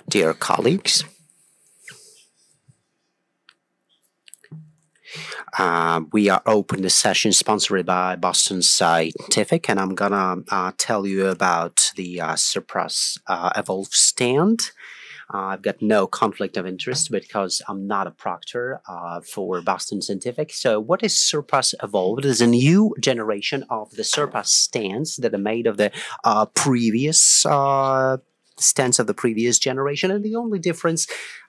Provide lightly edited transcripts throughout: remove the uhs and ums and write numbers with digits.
Dear colleagues, we are open the session sponsored by Boston Scientific, and I'm gonna tell you about the Surpass Evolve stand. I've got no conflict of interest because I'm not a proctor for Boston Scientific. So what is Surpass Evolve? It is a new generation of the Surpass stands that are made of the previous stands of the previous generation, and the only difference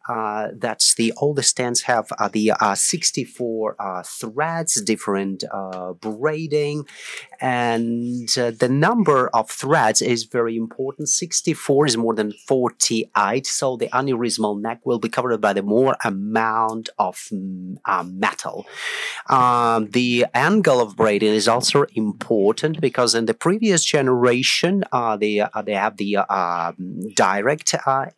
that's the oldest stands have the 64 threads, different braiding, and the number of threads is very important. 64 is more than 48, so the aneurysmal neck will be covered by the more amount of metal. The angle of braiding is also important because in the previous generation they have the direct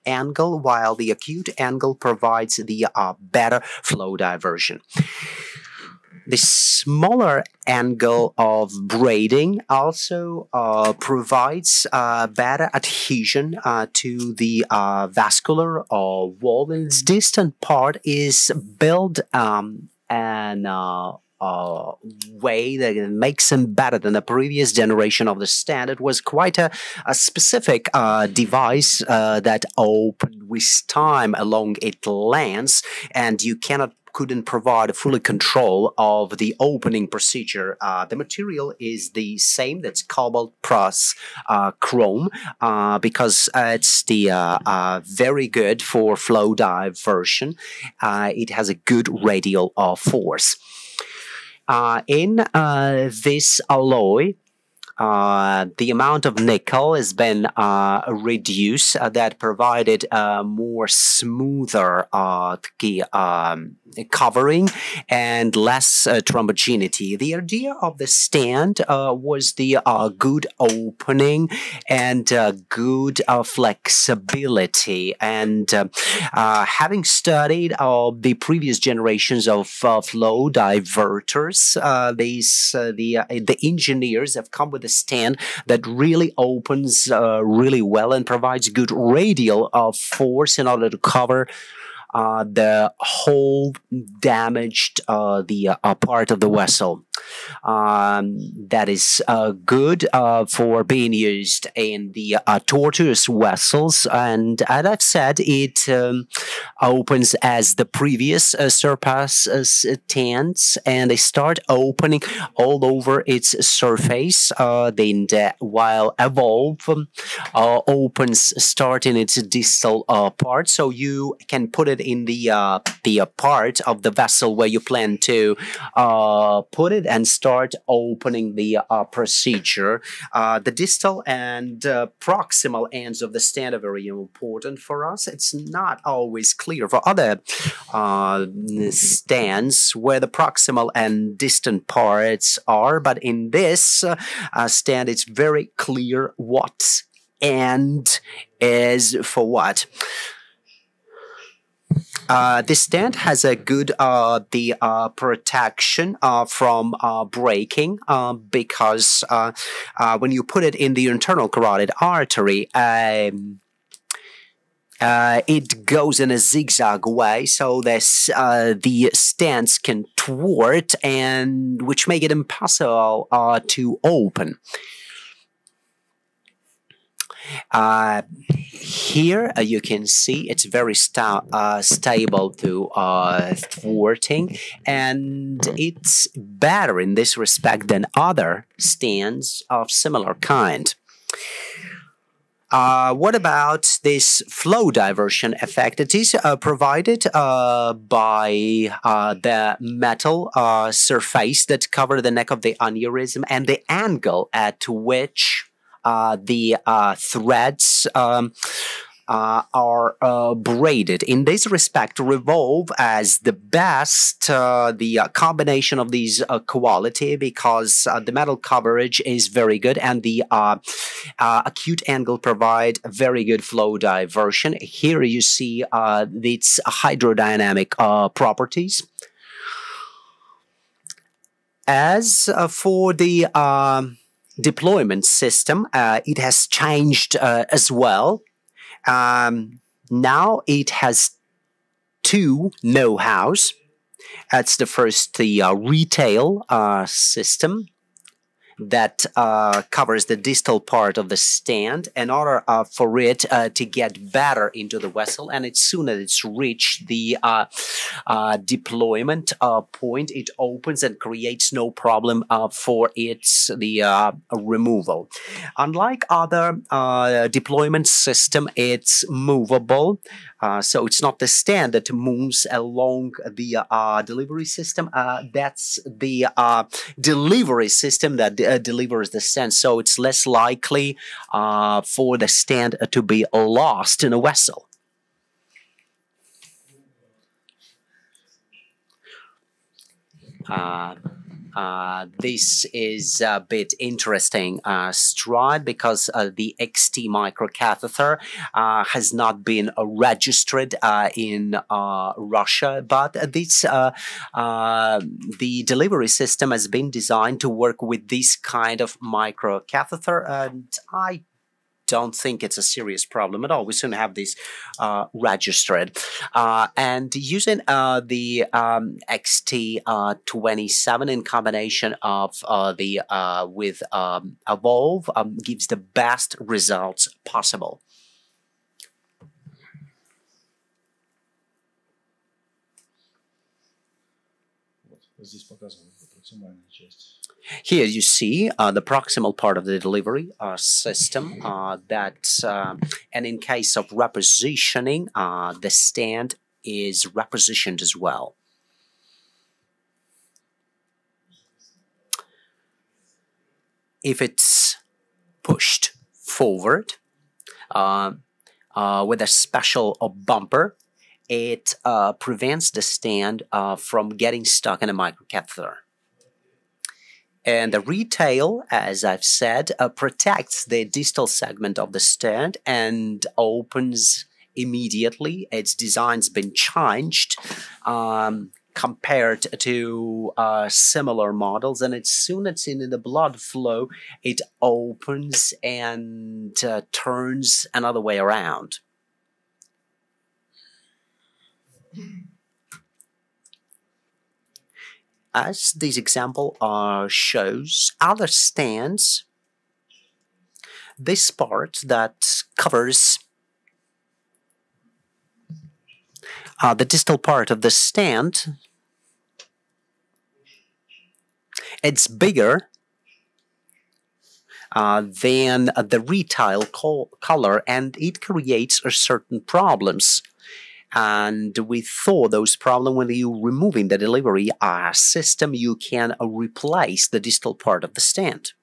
angle, while the acute angle provides the better flow diversion. The smaller angle of braiding also provides better adhesion to the vascular wall, and its distant part is built and way that makes them better than the previous generation of the stand. It was quite a specific device that opened with time along its length, and you couldn't provide fully control of the opening procedure. The material is the same, that's cobalt plus chrome, because it's the very good for flow diversion. It has a good radial force. In this alloy, the amount of nickel has been reduced, that provided more smoother covering and less thrombogenicity. The idea of the stand was the good opening and good flexibility. And having studied the previous generations of flow diverters, the engineers have come with a stand that really opens really well and provides good radial force in order to cover the whole damaged the part of the vessel. That is good for being used in the tortuous vessels, and as I've said, it opens as the previous Surpass stands, and they start opening all over its surface. Then while Evolve opens starting its distal part, so you can put it in the part of the vessel where you plan to put it and start opening the procedure. The distal and proximal ends of the stand are very important for us. It's not always clear for other stands where the proximal and distant parts are, but in this stand it's very clear what end is for what. This stand has a good protection from breaking because when you put it in the internal carotid artery, it goes in a zigzag way, so this the stands can thwart, and which make it impossible to open. Here you can see it's very stable to thwarting, and it's better in this respect than other stands of similar kind. What about this flow diversion effect? It is provided by the metal surface that cover the neck of the aneurysm and the angle at which the threads are braided. In this respect, Revolve as the best the combination of these quality, because the metal coverage is very good and the acute angle provide very good flow diversion. Here you see its hydrodynamic properties. As for the deployment system, it has changed as well. Now it has two know-hows. That's the first, the retail system that covers the distal part of the stand in order for it to get better into the vessel, and as soon as it's reached the deployment point, it opens and creates no problem for its removal. Unlike other deployment system, it's movable. So it's not the stand that moves along the delivery system. That's the delivery system that delivers the stand. So it's less likely for the stand to be lost in a vessel. This is a bit interesting stride because the XT microcatheter has not been registered in Russia, but this the delivery system has been designed to work with this kind of microcatheter, and I don't think it's a serious problem at all. We soon have this registered. And using the XT27 in combination of with Evolve gives the best results possible. Here you see the proximal part of the delivery system and in case of repositioning, the stand is repositioned as well. If it's pushed forward with a special bumper, it prevents the stand from getting stuck in a microcatheter. And the retail, as I've said, protects the distal segment of the stand and opens immediately. Its design's been changed compared to similar models, and as soon as it's in the blood flow, it opens and turns another way around. As this example shows, other stands, this part that covers the distal part of the stand, it's bigger than the retail color, and it creates certain problems. And we thought those problems when you're removing the delivery system, you can replace the distal part of the stand.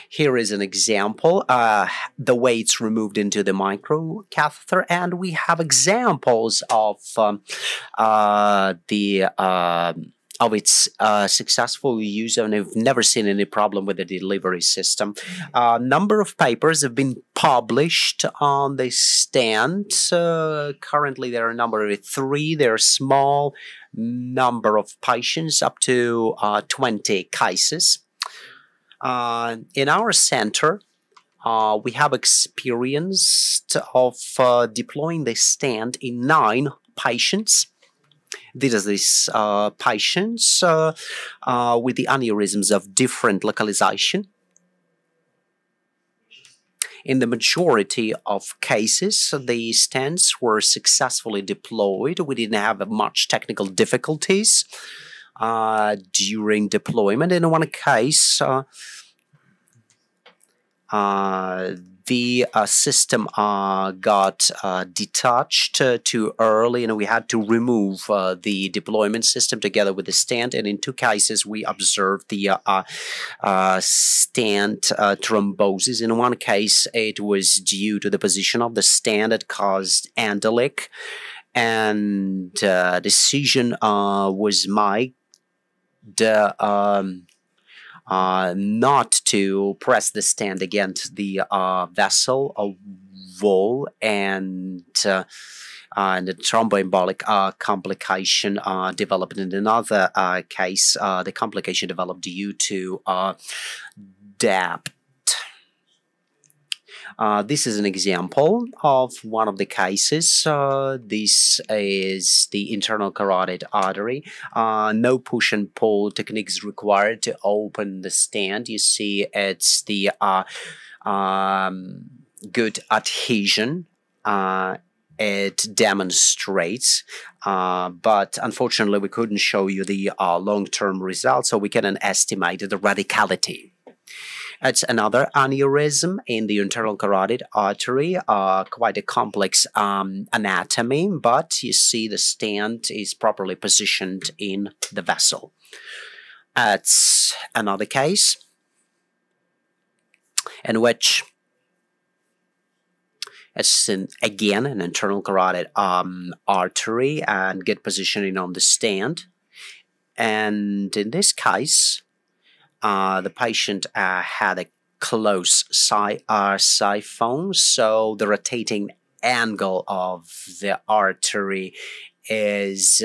Here is an example, the way it's removed into the microcatheter, and we have examples of its successful use, and I've never seen any problem with the delivery system. Number of papers have been published on the stand. Currently, there are a number of 3. There are small number of patients, up to 20 cases. In our center, we have experience of deploying the stand in 9 patients. These are these patients with the aneurysms of different localization. In the majority of cases, the stents were successfully deployed. We didn't have much technical difficulties during deployment. In one case, the system got detached too early, and we had to remove the deployment system together with the stand. And in 2 cases, we observed the stand thrombosis. In one case, it was due to the position of the stand that caused endolic, and decision was made not to press the stand against the vessel wall, and the thromboembolic complication developed. In another case, the complication developed due to depth. This is an example of one of the cases. This is the internal carotid artery. No push and pull technique is required to open the stand. You see it's the good adhesion. It demonstrates, but unfortunately we couldn't show you the long-term results, so we can estimate the radicality. It's another aneurysm in the internal carotid artery, quite a complex anatomy, but you see the stand is properly positioned in the vessel. It's another case in which it's again an internal carotid artery and good positioning on the stand. And in this case, the patient had a close siphon, so the rotating angle of the artery is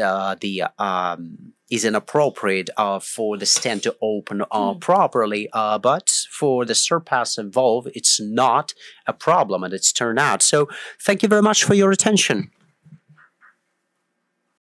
inappropriate for the stand to open properly, but for the surpassive valve, it's not a problem, and it's turned out. So thank you very much for your attention.